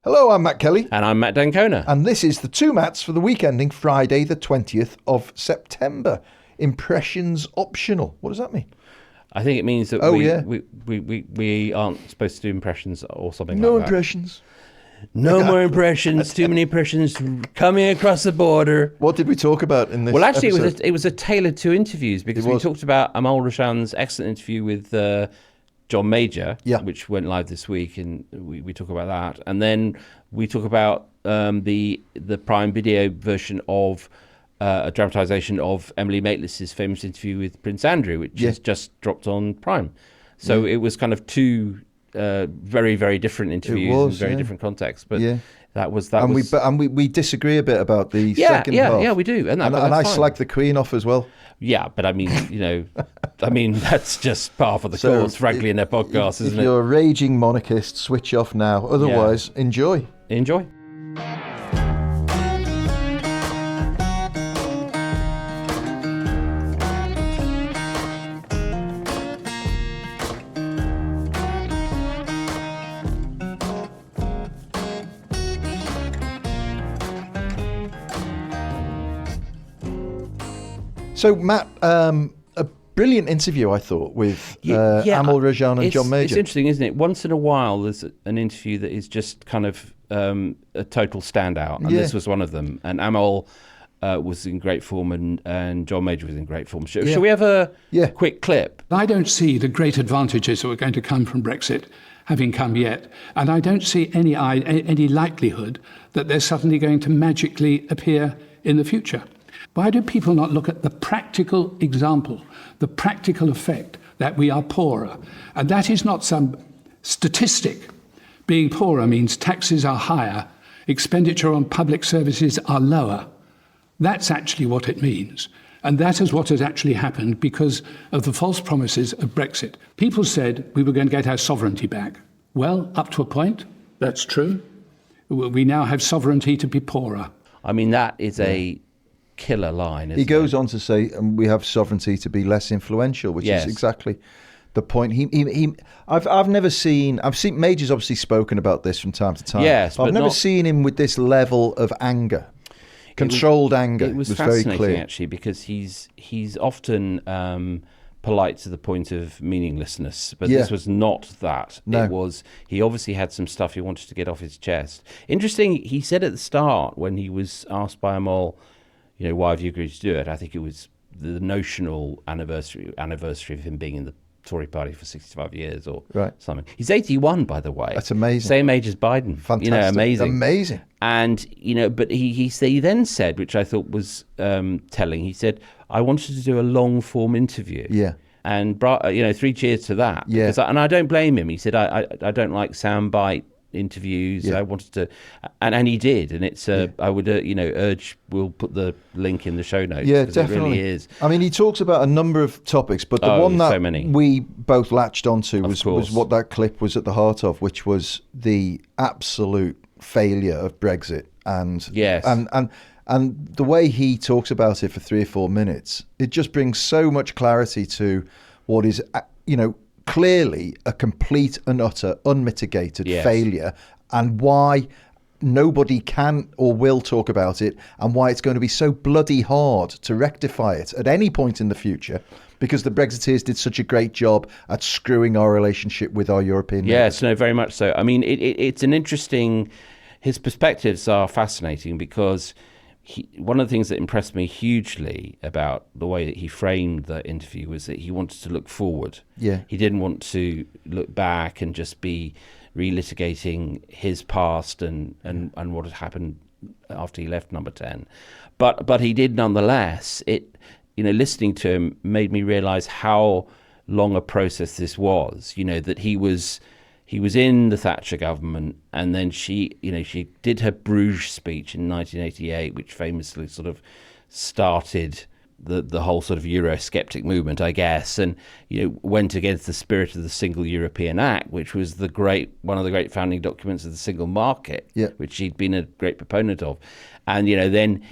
Hello, I'm Matt Kelly. And I'm Matt Dancona. And this is the Two Matts for the week ending Friday, the 20th of September. Impressions optional. What does that mean? I think it means that we aren't supposed to do impressions or something No like that. impressions. No more impressions. Too many impressions coming across the border. What did we talk about in this Well, actually, episode? it was a tailored two interviews because we talked about Amol Rajan's excellent interview with John Major, which went live this week, and we talk about that. And then we talk about the Prime Video version of a dramatization of Emily Maitlis' famous interview with Prince Andrew, which has just dropped on Prime. So it was kind of two very, very different interviews in very different contexts. But that was. And we disagree a bit about the second half. Yeah, we do. And I slag the Queen off as well. Yeah, but I mean, that's just part of the course, frankly, in their podcast, isn't it? If you're a raging monarchist, switch off now. Otherwise, enjoy. Enjoy. So, Matt, a brilliant interview, I thought, with Amol, Rajan and John Major. It's interesting, isn't it? Once in a while, there's an interview that is just kind of a total standout, and this was one of them. And Amol was in great form, and John Major was in great form. Shall we have a quick clip? I don't see the great advantages that were going to come from Brexit having come yet, and I don't see any likelihood that they're suddenly going to magically appear in the future. Why do people not look at the practical example, the practical effect that we are poorer? And that is not some statistic. Being poorer means taxes are higher, expenditure on public services are lower. That's actually what it means. And that is what has actually happened because of the false promises of Brexit. People said we were going to get our sovereignty back. Well, up to a point, that's true. We now have sovereignty to be poorer. I mean, that is a killer line. He goes on to say, we have sovereignty to be less influential, which is exactly the point. I've seen Major's obviously spoken about this from time to time. Yes, but I've never seen him with this level of anger, controlled anger. It was fascinating, very clear, actually, because he's often polite to the point of meaninglessness, but this was not that. No. It was, he obviously had some stuff he wanted to get off his chest. Interesting, he said at the start when he was asked by Amol, why have you agreed to do it? I think it was the notional anniversary of him being in the Tory party for 65 years or something. He's 81, by the way. That's amazing. Same age as Biden. Fantastic. Amazing. And, but he then said, which I thought was telling, he said, I wanted to do a long form interview. Yeah. And, 3 cheers to that. Yeah. And I don't blame him. He said, I don't like soundbite interviews. I wanted to, and he did, and it's I would urge, we'll put the link in the show notes. Yeah, definitely. It really is. I mean, he talks about a number of topics, but the one that we both latched onto was what that clip was at the heart of, which was the absolute failure of Brexit, and the way he talks about it for 3 or 4 minutes, it just brings so much clarity to what is clearly a complete and utter unmitigated failure, and why nobody can or will talk about it, and why it's going to be so bloody hard to rectify it at any point in the future, because the Brexiteers did such a great job at screwing our relationship with our European neighbours. Yes, no, very much so. I mean, it's an interesting, his perspectives are fascinating because one of the things that impressed me hugely about the way that he framed the interview was that he wanted to look forward. Yeah. He didn't want to look back and just be relitigating his past and what had happened after he left Number 10. But he did nonetheless. Listening to him made me realise how long a process this was. That he was in the Thatcher government, and then she did her Bruges speech in 1988, which famously sort of started the whole sort of Eurosceptic movement, I guess, and went against the spirit of the Single European Act, which was one of the great founding documents of the single market, which he'd been a great proponent of. And then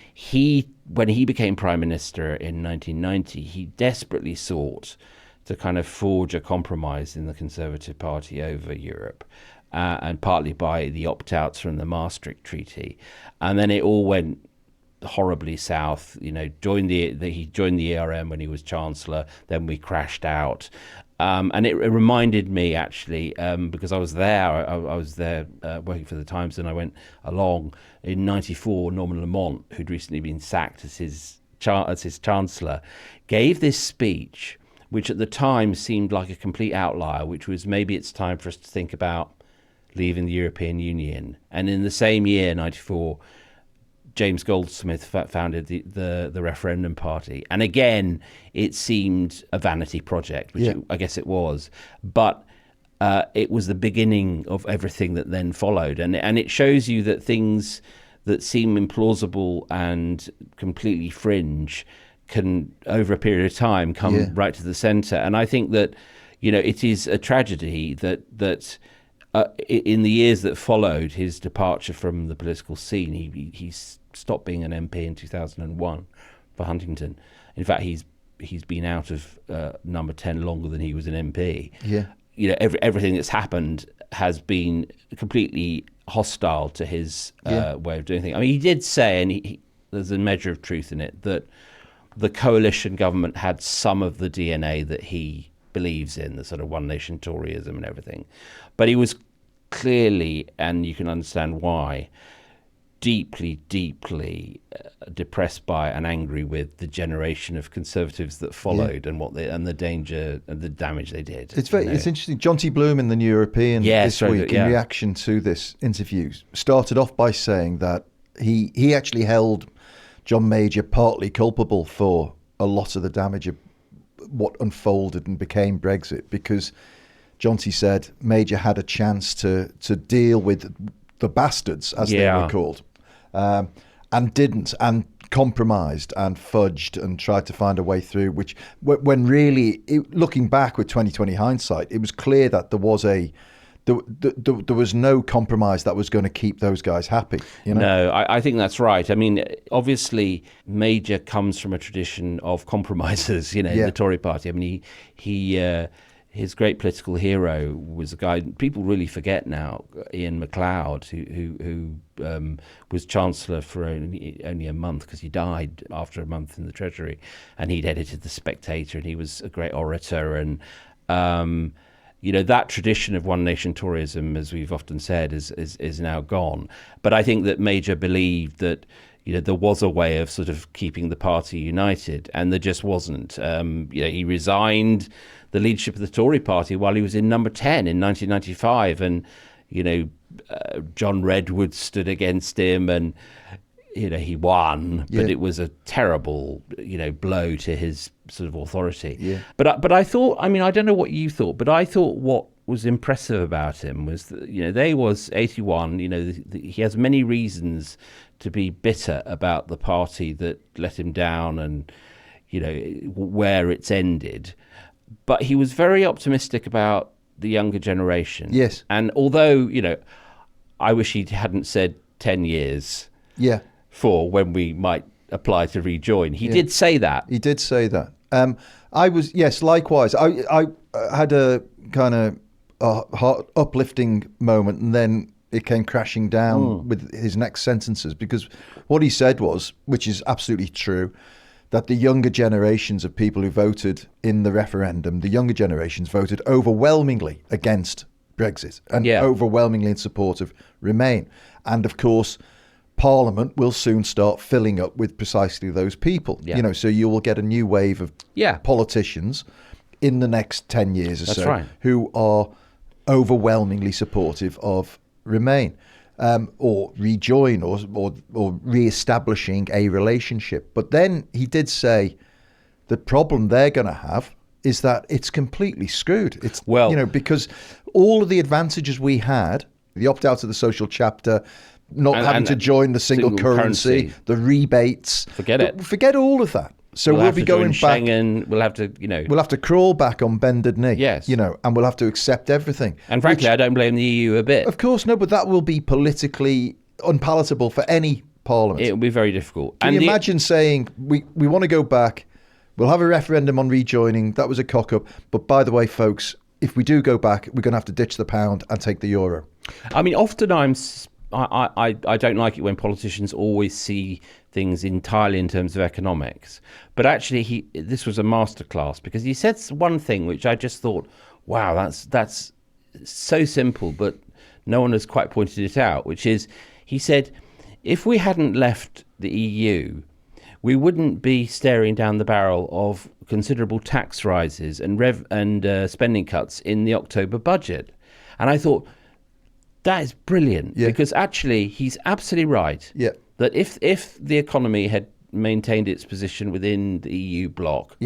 when he became Prime Minister in 1990, he desperately sought to kind of forge a compromise in the Conservative Party over Europe. and partly by the opt-outs from the Maastricht Treaty. And then it all went horribly south. He joined the ERM when he was Chancellor. Then we crashed out. And it reminded me, actually, because I was there. I was there working for the Times, and I went along in '94. Norman Lamont, who'd recently been sacked as his Chancellor, gave this speech, which at the time seemed like a complete outlier, which was maybe it's time for us to think about leaving the European Union. And in the same year, '94, James Goldsmith founded the Referendum Party. And again, it seemed a vanity project, which I guess it was. But it was the beginning of everything that then followed. And it shows you that things that seem implausible and completely fringe can, over a period of time, come right to the centre. And I think that, it is a tragedy that in the years that followed his departure from the political scene, he stopped being an MP in 2001 for Huntingdon. In fact, he's been out of number 10 longer than he was an MP. Yeah. Everything that's happened has been completely hostile to his way of doing things. I mean, he did say, and there's a measure of truth in it, that the coalition government had some of the DNA that he believes in, the sort of one nation Toryism and everything. But he was clearly, and you can understand why, deeply depressed by and angry with the generation of Conservatives that followed and the danger and the damage they did. It's interesting. John T. Bloom in the New European this week, in reaction to this interview, started off by saying that he actually held John Major partly culpable for a lot of the damage of what unfolded and became Brexit, because John T. said Major had a chance to deal with the bastards, as they were called, and didn't, and compromised and fudged and tried to find a way through, which when really, looking back with 2020 hindsight, it was clear that there was no compromise that was going to keep those guys happy. No, I think that's right. I mean, obviously, Major comes from a tradition of compromises, the Tory party. I mean, his great political hero was a guy people really forget now, Ian MacLeod, who was Chancellor for only a month because he died after a month in the Treasury, and he'd edited The Spectator, and he was a great orator. And that tradition of one nation Toryism, as we've often said, is now gone. But I think that Major believed that there was a way of sort of keeping the party united, and there just wasn't. He resigned the leadership of the Tory party while he was in number 10 in 1995, and John Redwood stood against him, and he won, but it was a terrible blow to his sort of authority. But I thought, I mean, I don't know what you thought, but I thought what was impressive about him was that they was 81. He has many reasons to be bitter about the party that let him down and where it's ended. But he was very optimistic about the younger generation. Yes. And although, I wish he hadn't said 10 years for when we might apply to rejoin. He did say that. He did say that. Likewise. I had a kind of heart uplifting moment, and then it came crashing down with his next sentences, because what he said was, which is absolutely true, that the younger generations of people who voted in the referendum, the younger generations voted overwhelmingly against Brexit and overwhelmingly in support of Remain. And of course, Parliament will soon start filling up with precisely those people. So you will get a new wave of politicians in the next 10 years or who are overwhelmingly supportive of Remain. Or rejoin, or re-establishing a relationship. But then he did say the problem they're going to have is that it's completely screwed. It's because all of the advantages we had, the opt-out of the social chapter, not having to join the single currency, the rebates, forget all of that. So we'll be going back. Schengen, we'll have to, we'll have to crawl back on bended knee. Yes. And we'll have to accept everything. And frankly, I don't blame the EU a bit. Of course, no, but that will be politically unpalatable for any parliament. It will be very difficult. Can you imagine saying, we want to go back, we'll have a referendum on rejoining, that was a cock-up, but by the way, folks, if we do go back, we're going to have to ditch the pound and take the euro. I mean, often I don't like it when politicians always see things entirely in terms of economics. But actually, this was a masterclass, because he said one thing which I just thought, wow, that's so simple, but no one has quite pointed it out, which is, he said, if we hadn't left the EU, we wouldn't be staring down the barrel of considerable tax rises and spending cuts in the October budget. And I thought, that is brilliant, because actually he's absolutely right. Yeah. That if the economy had maintained its position within the EU bloc,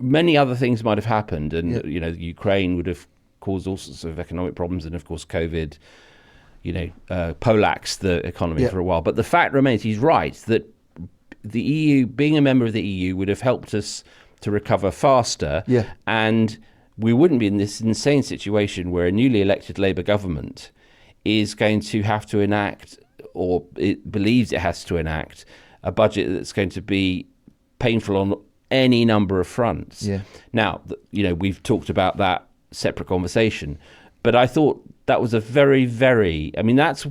many other things might have happened, and Ukraine would have caused all sorts of economic problems, and of course COVID, poleaxed the economy for a while. But the fact remains, he's right, that the EU, being a member of the EU, would have helped us to recover faster, and we wouldn't be in this insane situation where a newly elected Labour government is going to have to enact, or it believes it has to enact, a budget that's going to be painful on any number of fronts. Now, we've talked about that separate conversation, but I thought that was a very, very, I mean, that's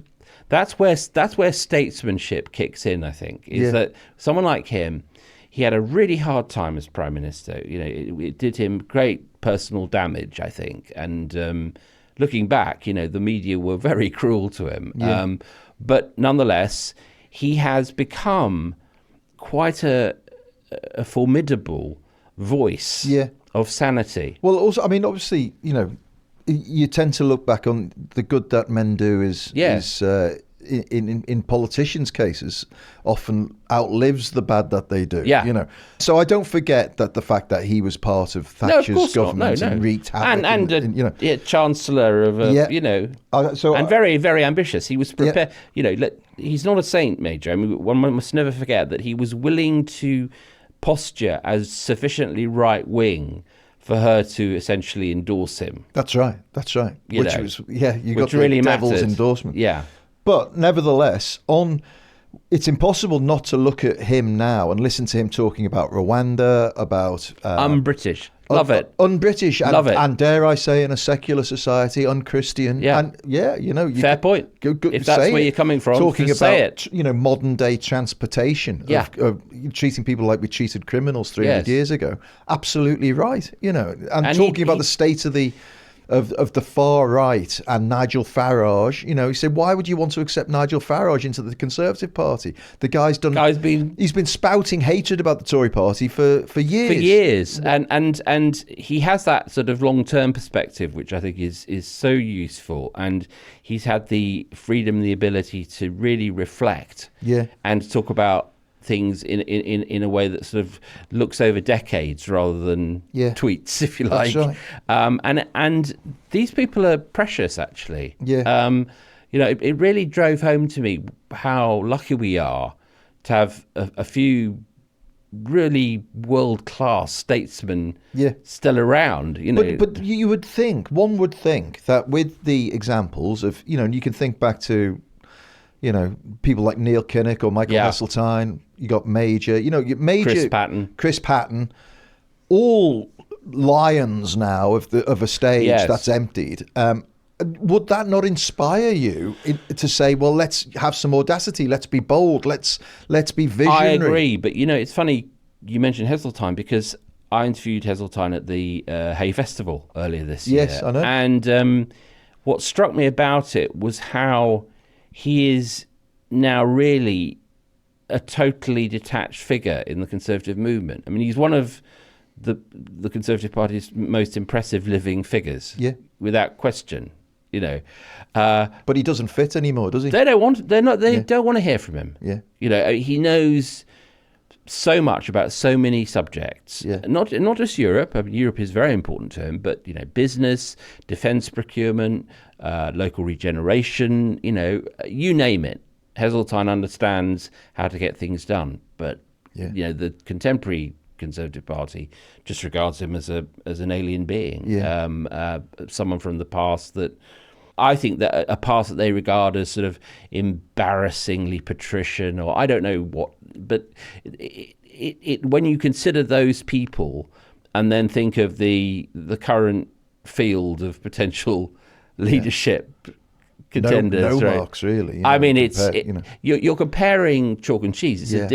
where statesmanship kicks in, I think, is that someone like him, he had a really hard time as Prime Minister. It did him great personal damage, I think. And looking back, the media were very cruel to him. But nonetheless, he has become quite a formidable voice of sanity. Well, also, I mean, obviously, you tend to look back on the good that men do is in politicians' cases often outlives the bad that they do. So I don't forget that the fact that he was part of Thatcher's government and wreaked havoc, and Chancellor of and very, very ambitious. He was prepared. He's not a saint, Major. I mean, one must never forget that he was willing to posture as sufficiently right wing for her to essentially endorse him. That's right. You got the really devil's mattered. endorsement. Yeah. But nevertheless, it's impossible not to look at him now and listen to him talking about Rwanda, about un-British. Love it. Un-British. Love it. And dare I say, in a secular society, un-Christian. Yeah. And fair point. If that's where you're coming from, talking about, say it. Modern day transportation of treating people like we treated criminals 300 years ago. Absolutely right. And talking about the state of the far right and Nigel Farage, he said, why would you want to accept Nigel Farage into the Conservative Party? The guy's been spouting hatred about the Tory Party for years. And he has that sort of long-term perspective, which I think is so useful. And he's had the freedom, the ability to really reflect and talk about things in a way that sort of looks over decades rather than tweets, if you like. That's right. And these people are precious, actually. It really drove home to me how lucky we are to have a few really world-class statesmen still around. But one would think that with the examples of, and you can think back to people like Neil Kinnock or Michael Heseltine. You got Major, Chris Patton, all lions now of a stage that's emptied. Would that not inspire you to say, well, let's have some audacity, let's be bold, let's be visionary? I agree, but it's funny you mentioned Heseltine, because I interviewed Heseltine at the Hay Festival earlier this year. Yes, I know. And what struck me about it was how he is now really a totally detached figure in the Conservative movement. I mean, he's one of the Conservative Party's most impressive living figures, without question. But he doesn't fit anymore, does he? They don't want. They don't want to hear from him. He knows so much about so many subjects. Not just Europe. I mean, Europe is very important to him, but business, defence procurement, local regeneration. You name it. Heseltine understands how to get things done, but the contemporary Conservative Party just regards him as an alien being, someone from the past that I think that a past that they regard as sort of embarrassingly patrician, or I don't know what, but it when you consider those people and then think of the current field of potential leadership contenders. No right? marks really. I mean, you're comparing chalk and cheese. It's a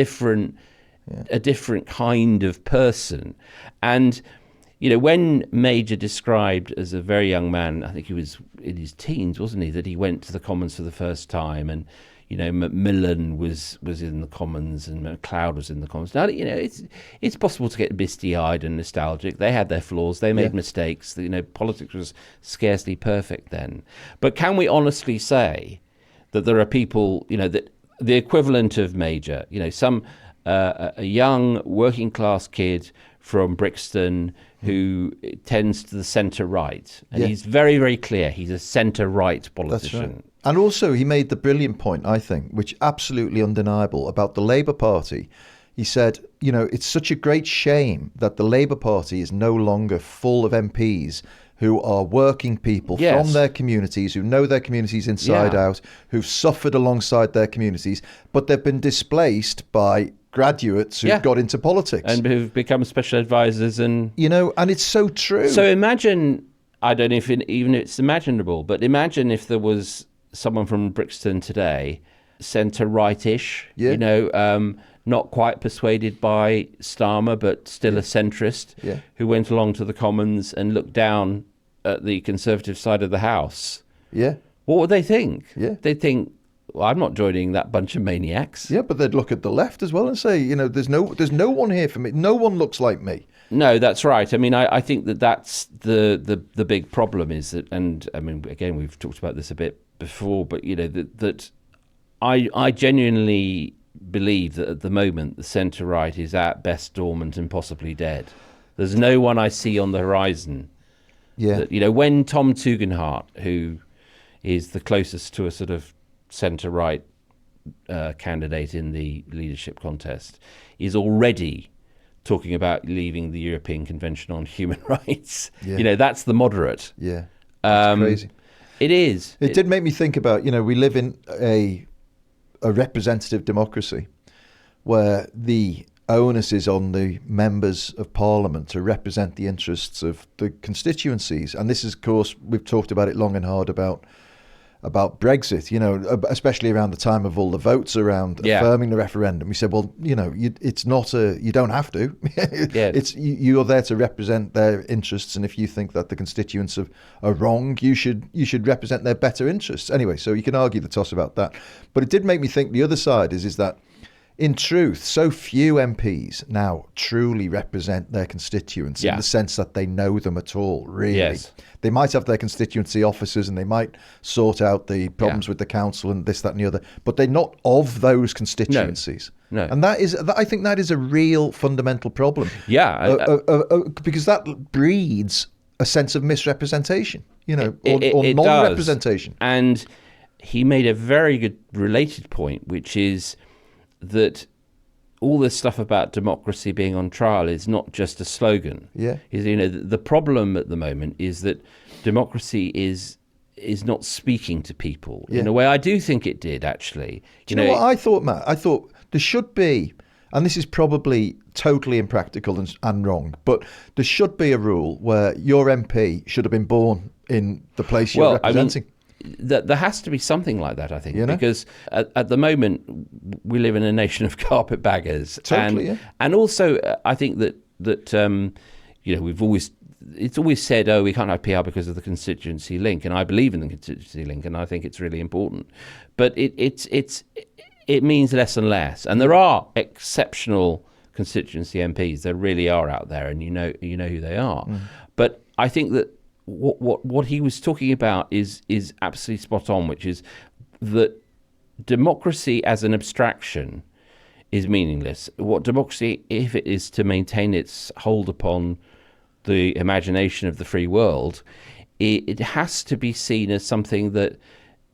different kind of person. And when Major described as a very young man, I think he was in his teens, wasn't he, that he went to the Commons for the first time, and Macmillan was in the Commons and MacLeod was in the Commons. Now, it's possible to get misty-eyed and nostalgic. They had their flaws. They made mistakes. Politics was scarcely perfect then. But can we honestly say that there are people, that the equivalent of Major, a young working class kid from Brixton who tends to the centre-right. And he's very, very clear. He's a centre-right politician. That's right. And also he made the brilliant point, I think, which absolutely undeniable, about the Labour Party. He said, it's such a great shame that the Labour Party is no longer full of MPs who are working people from their communities, who know their communities inside out, who've suffered alongside their communities, but they've been displaced by graduates who've got into politics. And who've become special advisors. And and it's so true. So imagine, I don't know if even it's imaginable, but imagine if there was someone from Brixton today, centre-right-ish, not quite persuaded by Starmer, but still a centrist, who went along to the Commons and looked down at the Conservative side of the House. Yeah. What would they think? Yeah. They'd think, well, I'm not joining that bunch of maniacs. Yeah, but they'd look at the left as well and say, there's no one here for me. No one looks like me. No, that's right. I mean, I think that's the big problem is that, and I mean, again, we've talked about this a bit before, but that I genuinely believe that at the moment the centre-right is at best dormant and possibly dead. There's no one I see on the horizon. Yeah. That, when Tom Tugendhat, who is the closest to a sort of centre-right candidate in the leadership contest, is already talking about leaving the European Convention on Human Rights. Yeah. That's the moderate. Yeah, it's crazy. It is. It did make me think about, we live in a representative democracy where the onus is on the members of Parliament to represent the interests of the constituencies. And this is, of course, we've talked about it long and hard about Brexit, especially around the time of all the votes around affirming the referendum. We said, well, it's not you don't have to. You're there to represent their interests, and if you think that the constituents are wrong, you should represent their better interests. Anyway, so you can argue the toss about that. But it did make me think the other side is that, in truth, so few MPs now truly represent their constituents in the sense that they know them at all, really. Yes. They might have their constituency officers and they might sort out the problems with the council and this, that and the other, but they're not of those constituencies. No. And I think that is a real fundamental problem. Yeah. Because that breeds a sense of misrepresentation, or non-representation. Does. And he made a very good related point, which is that all this stuff about democracy being on trial is not just a slogan. Yeah. The problem at the moment is that democracy is not speaking to people in a way. I do think it did, actually. Do you know what I thought, Matt? I thought there should be, and this is probably totally impractical and wrong, but there should be a rule where your MP should have been born in the place you're representing. There has to be something like that, I think, because at the moment we live in a nation of carpetbaggers. Totally, and also I think that it's always said, we can't have PR because of the constituency link, and I believe in the constituency link, and I think it's really important. But it means less and less, and there are exceptional constituency MPs. There really are out there, and you know who they are. But I think that what he was talking about is absolutely spot on, which is that democracy as an abstraction is meaningless. What democracy, if it is to maintain its hold upon the imagination of the free world, it has to be seen as something that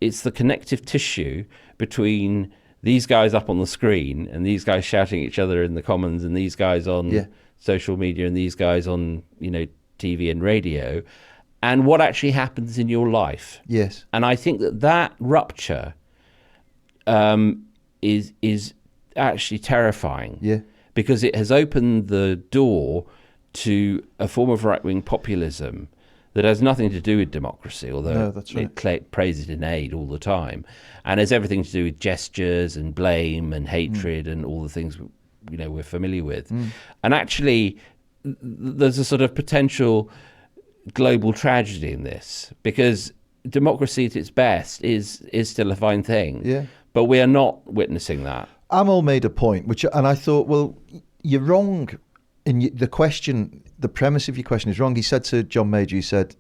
it's the connective tissue between these guys up on the screen and these guys shouting at each other in the Commons and these guys on social media and these guys on TV and radio, and what actually happens in your life. Yes. And I think that rupture is actually terrifying. Yeah. Because it has opened the door to a form of right-wing populism that has nothing to do with democracy, although it praises it in aid all the time, and has everything to do with gestures and blame and hatred and all the things we're familiar with. And actually, there's a sort of potential global tragedy in this, because democracy at its best is still a fine thing. Yeah. But we are not witnessing that. Amol made a point, and I thought, well, you're wrong in the question. The premise of your question is wrong. He said to John Major, he said,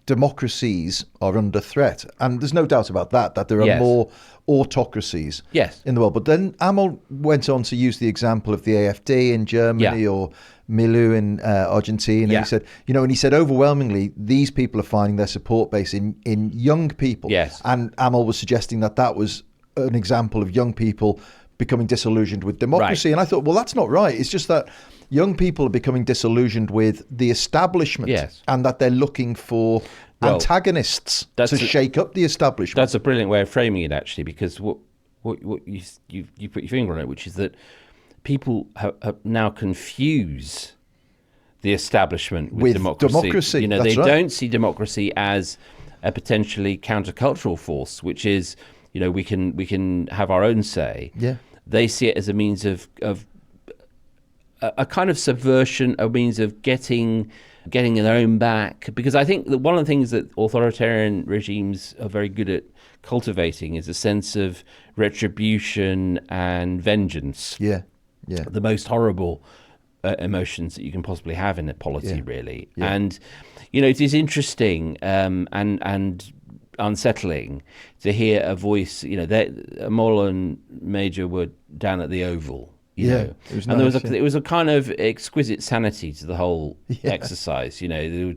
democracies are under threat. And there's no doubt about that there are more autocracies in the world. But then Amol went on to use the example of the AfD in Germany or Milu in Argentina. He said, and he said overwhelmingly, these people are finding their support base in young people. Yes. And Amol was suggesting that was an example of young people becoming disillusioned with democracy. Right. And I thought, well, that's not right. It's just that young people are becoming disillusioned with the establishment, and that they're looking for antagonists to shake up the establishment. That's a brilliant way of framing it, actually, because what you put your finger on it, which is that people have now confuse the establishment with democracy. They don't see democracy as a potentially countercultural force, which is, we can have our own say. Yeah. They see it as a means of a kind of subversion, a means of getting their own back. Because I think that one of the things that authoritarian regimes are very good at cultivating is a sense of retribution and vengeance. Yeah, yeah. The most horrible emotions that you can possibly have in a polity, really. Yeah. And, it is interesting and unsettling to hear a voice. Amol and Major were down at the Oval. It was nice, and there was a kind of exquisite sanity to the whole exercise. There were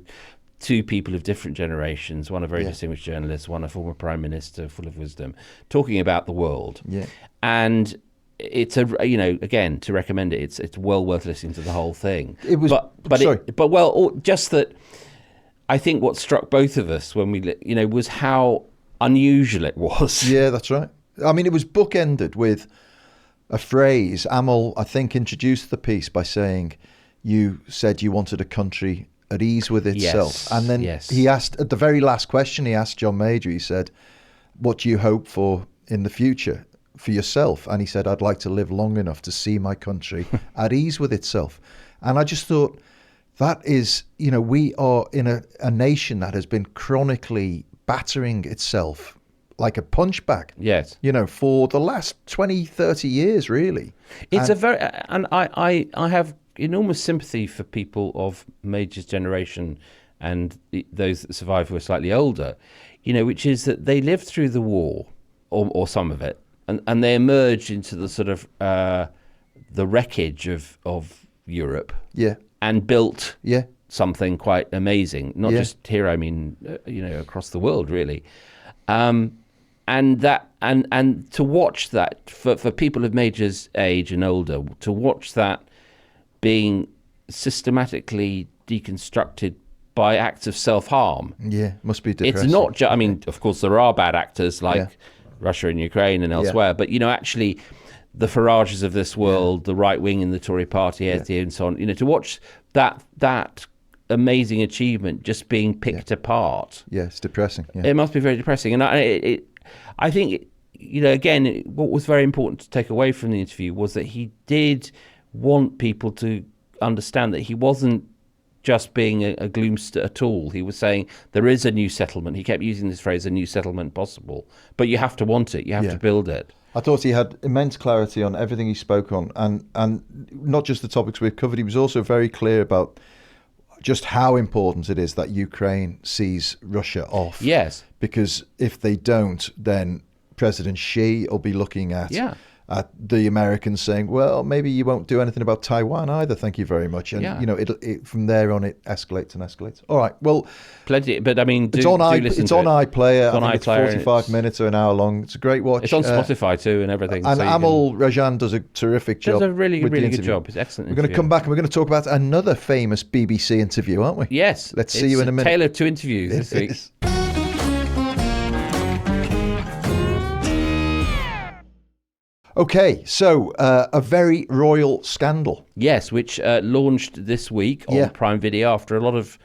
two people of different generations, one a very distinguished journalist, one a former prime minister full of wisdom, talking about the world. Yeah. And it's again, to recommend it, it's well worth listening to the whole thing. It was, just that. I think what struck both of us when we, was how unusual it was. Yeah, that's right. I mean, it was bookended with a phrase. Amol, I think, introduced the piece by saying, you said you wanted a country at ease with itself. And then he asked, at the very last question, he asked John Major, he said, what do you hope for in the future for yourself? And he said, I'd like to live long enough to see my country at ease with itself. And I just thought, that is, we are in a nation that has been chronically battering itself like a punchbag. Yes. For the last 20, 30 years, really. It's and I have enormous sympathy for people of Major's generation and those that survive who are slightly older, which is that they lived through the war, or some of it, and they emerged into the sort of the wreckage of Europe. Yeah. And built something quite amazing, not just here, I mean, across the world, really. And to watch that, for people of Major's age and older, to watch that being systematically deconstructed by acts of self-harm. Yeah, must be depressing. It's not just, I mean, of course, there are bad actors like Russia and Ukraine and elsewhere, but, actually, the Farages of this world, the right wing in the Tory party, and so on, to watch that amazing achievement just being picked apart. Yeah, it's depressing. Yeah. It must be very depressing. And I think, again, what was very important to take away from the interview was that he did want people to understand that he wasn't just being a gloomster at all. He was saying there is a new settlement. He kept using this phrase, a new settlement possible. But you have to want it. You have to build it. I thought he had immense clarity on everything he spoke on, and not just the topics we've covered. He was also very clear about just how important it is that Ukraine sees Russia off. Yes. Because if they don't, then President Xi will be looking at the Americans saying, well, maybe you won't do anything about Taiwan either, thank you very much. And, it from there on, it escalates and escalates. All right, well... Plenty, but I mean, it's on iPlayer. It's 45 minutes or an hour long. It's a great watch. It's on Spotify too and everything. And Amol Rajan does a terrific job. Does a really good job. It's excellent. We're going to come back and we're going to talk about another famous BBC interview, aren't we? Yes. Let's see you in a minute. Tale of two interviews this week. Okay, so a very royal scandal. Yes, which launched this week on Prime Video after a lot of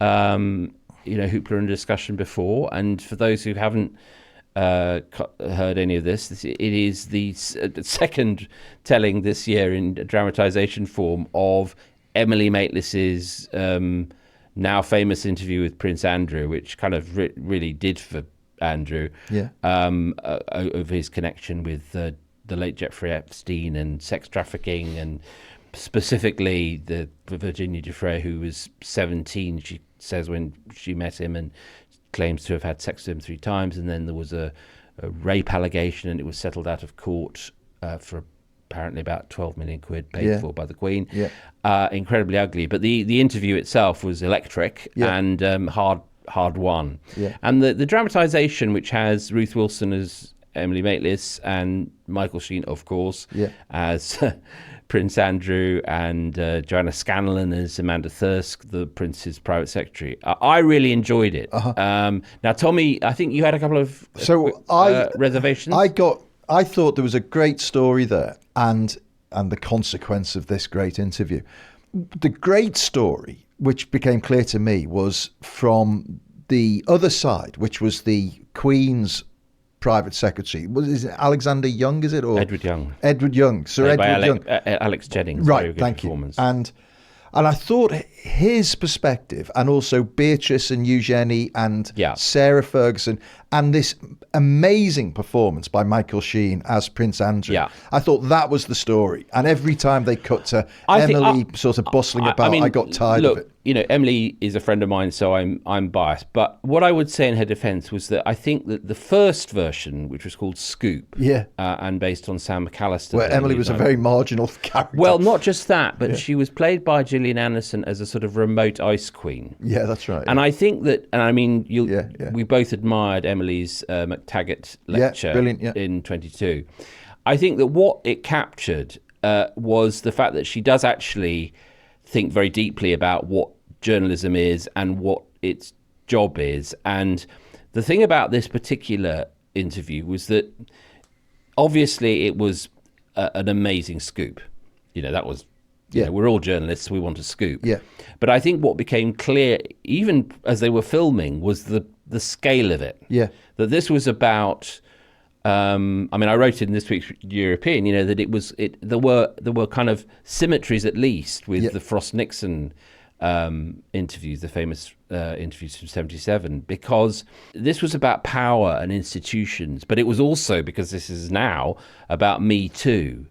hoopla and discussion before. And for those who haven't heard any of this, it is the second telling this year in dramatization form of Emily Maitlis's now famous interview with Prince Andrew, which kind of really did for Andrew over his connection with the late Jeffrey Epstein and sex trafficking, and specifically the Virginia Giuffre, who was 17, she says, when she met him, and claims to have had sex with him 3 times. And then there was a rape allegation, and it was settled out of court for apparently about 12 million quid paid for by the Queen. Incredibly ugly. But the interview itself was electric and hard won. And the dramatization, which has Ruth Wilson as Emily Maitlis and Michael Sheen, of course, as Prince Andrew, and Joanna Scanlon as Amanda Thirsk, the Prince's private secretary. I really enjoyed it. Now, Tommy, I think you had a couple of reservations. I thought there was a great story there, and the consequence of this great interview. The great story, which became clear to me, was from the other side, which was the Queen's private secretary. Is it Alexander Young, is it? Or Edward Young. Edward Young. Sir Edward Young. Alex Jennings. Right, thank you. And I thought his perspective, and also Beatrice and Eugenie and Sarah Ferguson, and this amazing performance by Michael Sheen as Prince Andrew. I thought that was the story. And every time they cut to Emily sort of bustling about, I got tired of it. Emily is a friend of mine, so I'm biased. But what I would say in her defence was that I think that the first version, which was called Scoop, and based on Sam McAllister, where Emily was a very marginal character. Well, not just that, but she was played by Gillian Anderson as a sort of remote ice queen. Yeah, that's right. And I think that, and I mean, we both admired Emily's McTaggart lecture in 22. I think that what it captured was the fact that she does actually think very deeply about what journalism is and what its job is. And the thing about this particular interview was that obviously it was an amazing scoop. That was, we're all journalists, we want a scoop. But I think what became clear, even as they were filming, was the scale of it. That this was about, I wrote in this week's European, that there were kind of symmetries, at least, with the Frost-Nixon interviews, the famous interviews from 77, because this was about power and institutions, but it was also, because this is now, about Me Too.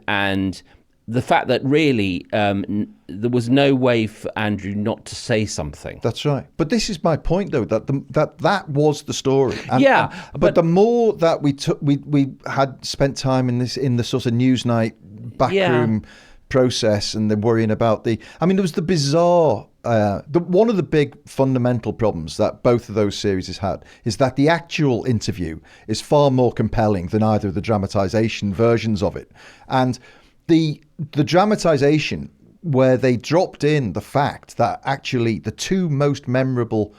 And the fact that really there was no way for Andrew not to say something. That's right. But this is my point, though, that was the story. But the more that we had spent time in the sort of Newsnight backroom process, and then worrying about there was the bizarre. One of the big fundamental problems that both of those series has had is that the actual interview is far more compelling than either of the dramatization versions of it, and the dramatization, where they dropped in the fact that actually the 2 most memorable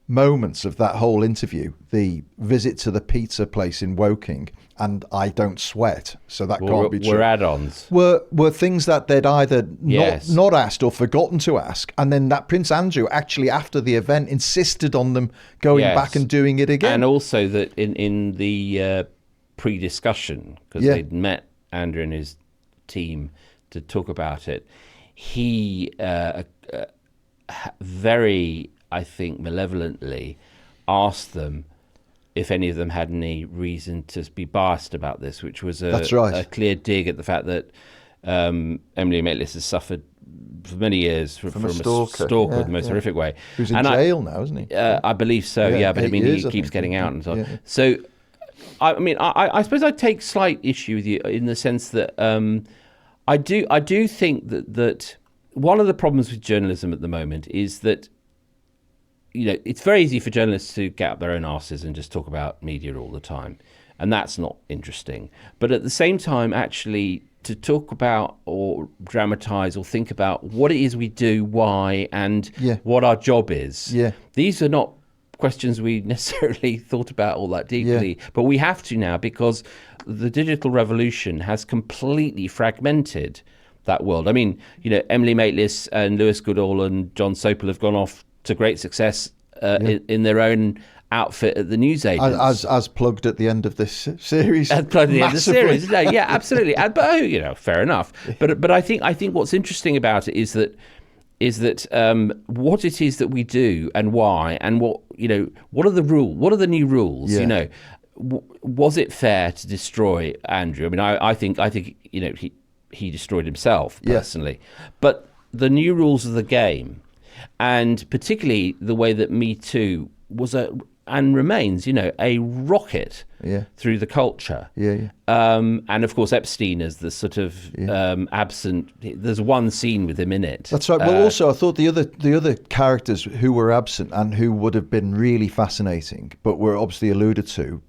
moments of that whole interview, the visit to the pizza place in Woking and I Don't Sweat, so that can't be true, were add-ons, were things that they'd either not asked or forgotten to ask, and then that Prince Andrew actually after the event insisted on them going back and doing it again. And also that in the pre-discussion, because they'd met Andrew and his team to talk about it, he very, I think, malevolently asked them if any of them had any reason to be biased about this, which was a clear dig at the fact that Emily Maitlis has suffered for many years from a stalker in the most horrific way. Who's in jail now, isn't he? I believe so, but he keeps getting out and so on. So, I suppose I take slight issue with you in the sense that I do think that one of the problems with journalism at the moment is that it's very easy for journalists to get up their own arses and just talk about media all the time, and that's not interesting. But at the same time, actually, to talk about or dramatize or think about what it is we do, why, and what our job is. These are not questions we necessarily thought about all that deeply. Yeah. But we have to now, because the digital revolution has completely fragmented that world. I mean, Emily Maitlis and Lewis Goodall and John Sopel have gone off to great success in their own outfit at the newsagents. As plugged at the end of this series. As plugged at the end of the series. No, yeah, absolutely. But fair enough. But I think what's interesting about it is that what it is that we do and why, and what are the new rules? Yeah. Was it fair to destroy Andrew? I mean, I think he destroyed himself personally. Yeah. But the new rules of the game, and particularly the way that Me Too was and remains, a rocket through the culture. Yeah. And of course, Epstein is the sort of absent. There's one scene with him in it. That's right. Well, also, I thought the other characters who were absent and who would have been really fascinating, but were obviously alluded to,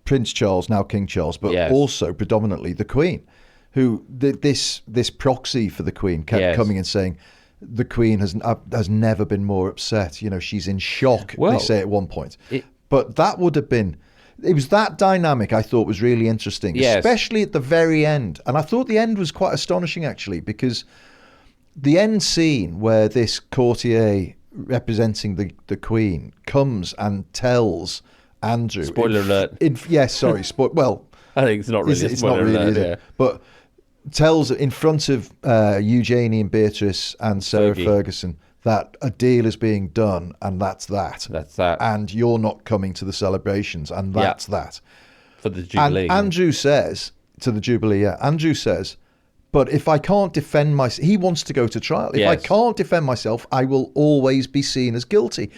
Prince Charles, now King Charles, but also predominantly the Queen, who this proxy for the Queen kept coming and saying, the Queen has never been more upset. She's in shock, they say at one point. But that would have been... It was that dynamic I thought was really interesting, especially at the very end. And I thought the end was quite astonishing, actually, because the end scene where this courtier representing the Queen comes and tells Andrew... Spoiler alert. Yes, sorry. Well... I think it's not really a spoiler alert, is it? But... tells in front of Eugenie and Beatrice and Sarah Ferguson that a deal is being done, and that's that. That's that. And you're not coming to the celebrations, and that's that. For the Jubilee. And Andrew says, to the Jubilee, Andrew says, but if I can't defend myself, he wants to go to trial. If I can't defend myself, I will always be seen as guilty.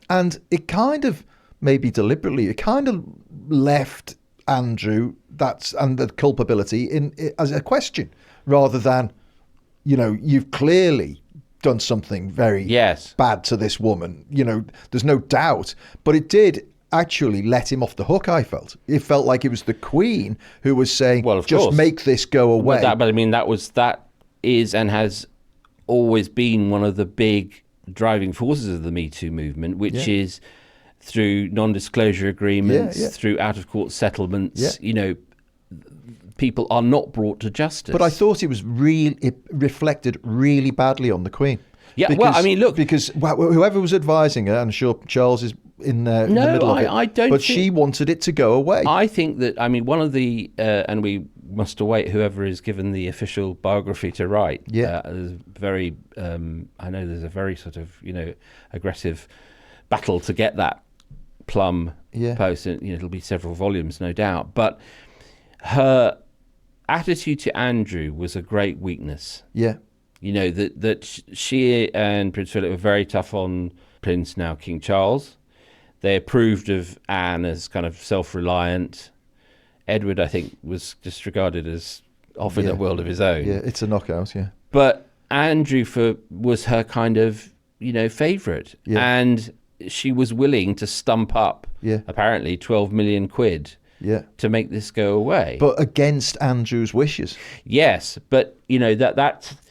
And it kind of, maybe deliberately, it kind of left Andrew and the culpability as a question, rather than, you've clearly done something very bad to this woman. There's no doubt. But it did actually let him off the hook, I felt. It felt like it was the Queen who was saying, just make this go away. But I mean, that is and has always been one of the big driving forces of the Me Too movement, which is through non-disclosure agreements, through out-of-court settlements, people are not brought to justice. But I thought it reflected really badly on the Queen. Yeah, because, well, I mean, look... Because whoever was advising her, I'm sure Charles is in there in the middle of it, I don't but she wanted it to go away. I think that, one of the... and we must await whoever is given the official biography to write. There's very... I know there's a very sort of, aggressive battle to get that plum post, and it'll be several volumes, no doubt. But her attitude to Andrew was a great weakness. That she and Prince Philip were very tough on Prince, now King Charles. They approved of Anne as kind of self-reliant. Edward, I think, was just regarded as off in a world of his own. It's a knockout. But Andrew was her kind of favourite, and she was willing to stump up apparently 12 million quid to make this go away, but against Andrew's wishes. Yes, but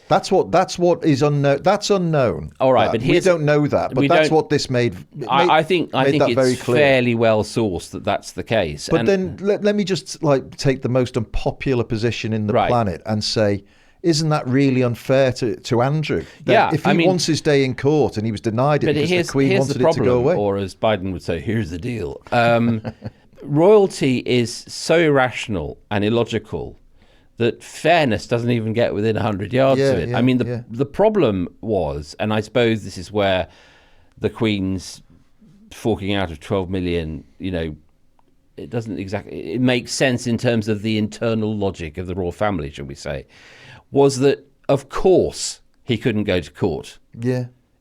that's what is unknown. That's unknown. All right, but we don't know that. But that's what this made. I think it's fairly well sourced that's the case. But then let me just take the most unpopular position in the planet and say, isn't that really unfair to Andrew? If he wants his day in court and he was denied it because the Queen wanted it to go away. Or as Biden would say, here's the deal. Royalty is so irrational and illogical that fairness doesn't even get within 100 yards of it. The problem was, and I suppose this is where the Queen's forking out of 12 million, it doesn't exactly... It makes sense in terms of the internal logic of the royal family, shall we say, was that, of course, he couldn't go to court.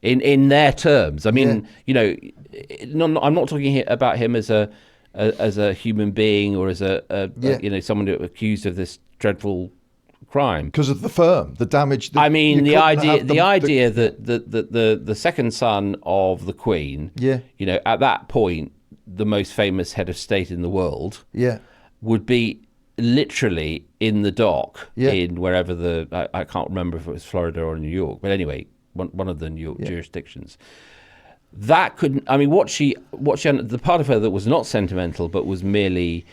In their terms. I mean, I'm not talking here about him as a human being or as someone accused of this dreadful crime. Because of the firm, the damage. The idea that the second son of the Queen, at that point, the most famous head of state in the world, would be literally in the dock in wherever I can't remember if it was Florida or New York, but anyway, one of the New York jurisdictions. that couldn't. I mean, the part of her that was not sentimental, but was merely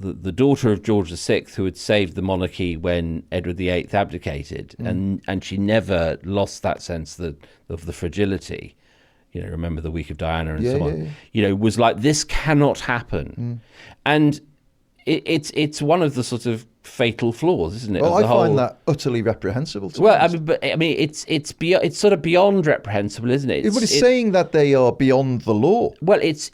the daughter of George VI, who had saved the monarchy when Edward VIII abdicated, and she never lost that sense of the fragility. Remember the Week of Diana and so on. Was like, this cannot happen, and it's one of the sort of fatal flaws, isn't it? Well, I find that utterly reprehensible. It's sort of beyond reprehensible, isn't it? It's saying that they are beyond the law. Well, it's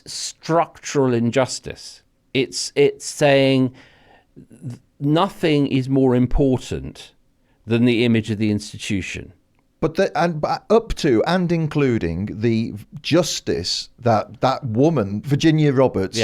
structural injustice. It's saying nothing is more important than the image of the institution. But up to and including the justice that woman, Virginia Roberts,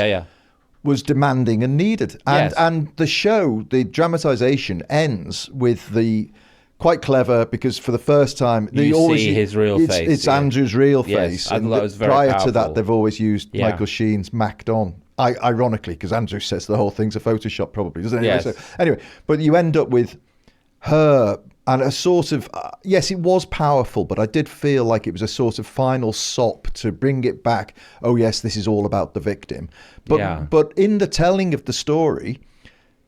was demanding and needed. And the show, the dramatization, ends with the quite clever, because for the first time you see his real face. It's Andrew's real face. I thought that was very prior powerful. to that, they've always used Michael Sheen's Macked On. Ironically, because Andrew says the whole thing's a Photoshop, probably, doesn't it? Yes. So, anyway, but you end up with her and a sort of yes, it was powerful, but I did feel like it was a sort of final sop to bring it back. Oh yes, this is all about the victim. But in the telling of the story,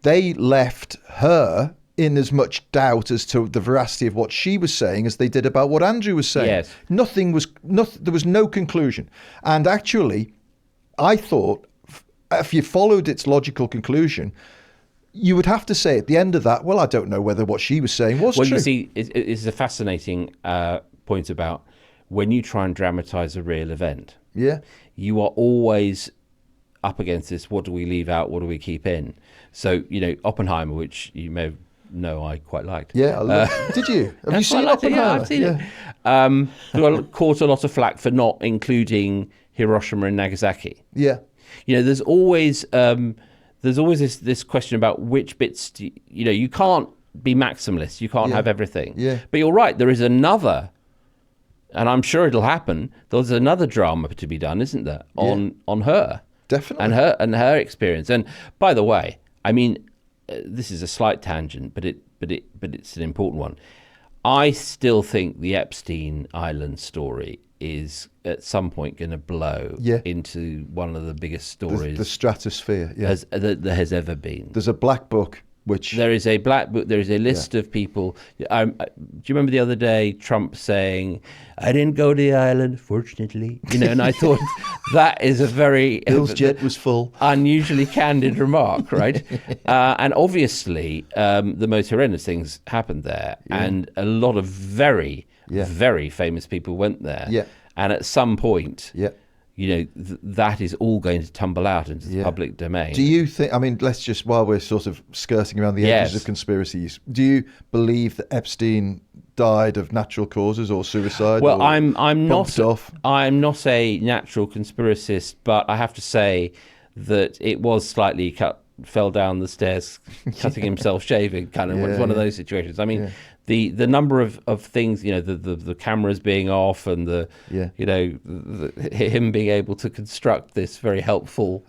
they left her in as much doubt as to the veracity of what she was saying as they did about what Andrew was saying. Yes. There was no conclusion. And actually, I thought, if you followed its logical conclusion, you would have to say at the end of that, well, I don't know whether what she was saying was true. Well, you see, it's a fascinating point about when you try and dramatize a real event. Yeah. You are always up against this, what do we leave out, what do we keep in? So, Oppenheimer, which you may know I quite liked. Yeah, did you? Have you seen Oppenheimer? Yeah, I've seen it. Caught a lot of flack for not including Hiroshima and Nagasaki. Yeah. There's always this question about which bits you can't be maximalist. You can't have everything. Yeah. But you're right. There is another, and I'm sure it'll happen. There's another drama to be done, isn't there? On her, definitely, and her experience. And by the way, I mean, this is a slight tangent, but it's an important one. I still think the Epstein Island story is at some point going to blow into one of the biggest stories, the stratosphere, that there has ever been. There's a black book, which there is a black book. There is a list of people. Do you remember the other day Trump saying, "I didn't go to the island, fortunately," and I thought that is a very Bill's jet was full, unusually candid remark, right? And obviously, the most horrendous things happened there, and a lot of very famous people went there. Yeah. And at some point, that is all going to tumble out into the public domain. Do you think, I mean, let's just, while we're sort of skirting around the edges of conspiracies, do you believe that Epstein died of natural causes or suicide? Well, or I'm not a natural conspiracist, but I have to say that it was slightly fell down the stairs, cutting himself shaving, kind of. It's one of those situations. I mean, the number of things, the cameras being off and him being able to construct this very helpful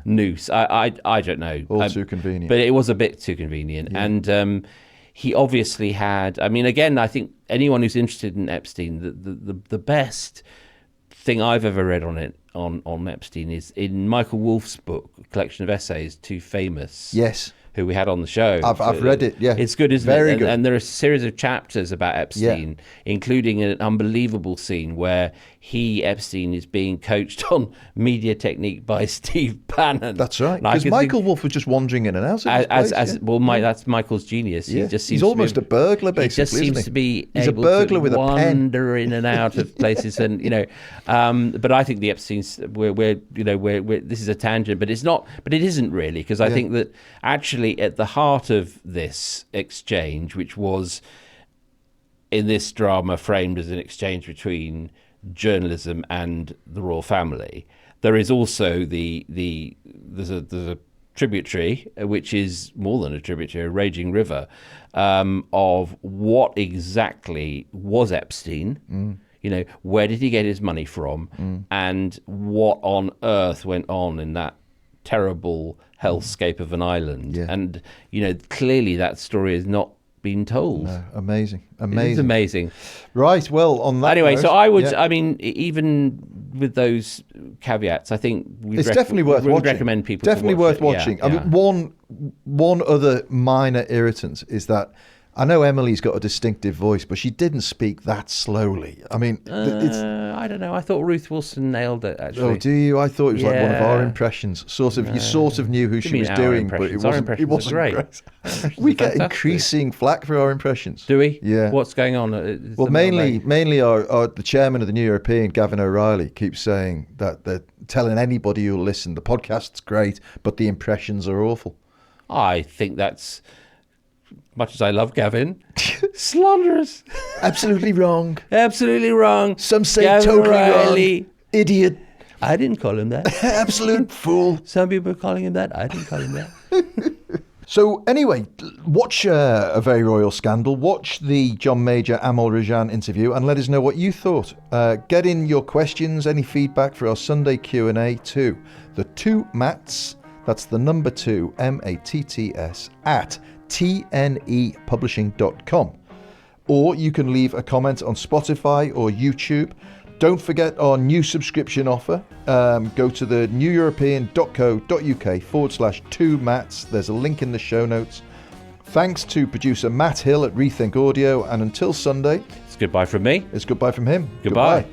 noose. I don't know. All too convenient. But it was a bit too convenient. Yeah. And he obviously had, I mean, again, I think anyone who's interested in Epstein, the best thing I've ever read on Epstein is in Michael Wolff's book, a collection of essays, Too Famous. Yes. Who we had on the show. I've read it, yeah. It's good, isn't Very it? good. And there are a series of chapters about Epstein, including an unbelievable scene where Epstein, is being coached on media technique by Steve Bannon. That's right. Because Michael Wolff was just wandering in and out of his place. That's Michael's genius. Yeah. He just He's almost a burglar, basically. He just seems to be He's able a burglar to with wander in and out of places, and but I think the Epstein's we're this is a tangent, but it's not. But it isn't really, because I think that actually at the heart of this exchange, which was in this drama framed as an exchange between journalism and the royal family, there is also there's a tributary, which is more than a tributary, a raging river, of what exactly was Epstein. Where did he get his money from, and what on earth went on in that terrible hellscape of an island. And clearly that story is not been told. No, amazing. It's amazing. Right, well, on that anyway, note, so I would, I mean, even with those caveats, I think it's definitely worth watching. Recommend people definitely to watch worth watching. Yeah, I mean, one other minor irritant is that I know Emily's got a distinctive voice, but she didn't speak that slowly. I mean, I don't know. I thought Ruth Wilson nailed it, actually. Oh, do you? I thought it was like one of our impressions. You sort of knew who she was doing, but it wasn't great. We get increasing flack for our impressions. Do we? Yeah. What's going on? Well, mainly the chairman of the New European, Gavin O'Reilly, keeps saying that they're telling anybody who'll listen, the podcast's great, but the impressions are awful. I think that's... much as I love Gavin, slanderous. Absolutely wrong. Absolutely wrong. Some say Gavin totally O'Reilly. wrong. Idiot. I didn't call him that. Absolute fool. Some people are calling him that. I didn't call him that. So anyway, watch A Very Royal Scandal. Watch the John Major Amol Rajan interview and let us know what you thought. Get in your questions, any feedback for our Sunday Q&A to the 2 Matts. That's the number 2, MATTS, at tnepublishing.com. Or you can leave a comment on Spotify or YouTube. Don't forget our new subscription offer. Go to the neweuropean.co.uk/2Matts. There's a link in the show notes. Thanks to producer Matt Hill at Rethink Audio. And until Sunday, it's goodbye from me. It's goodbye from him. Goodbye.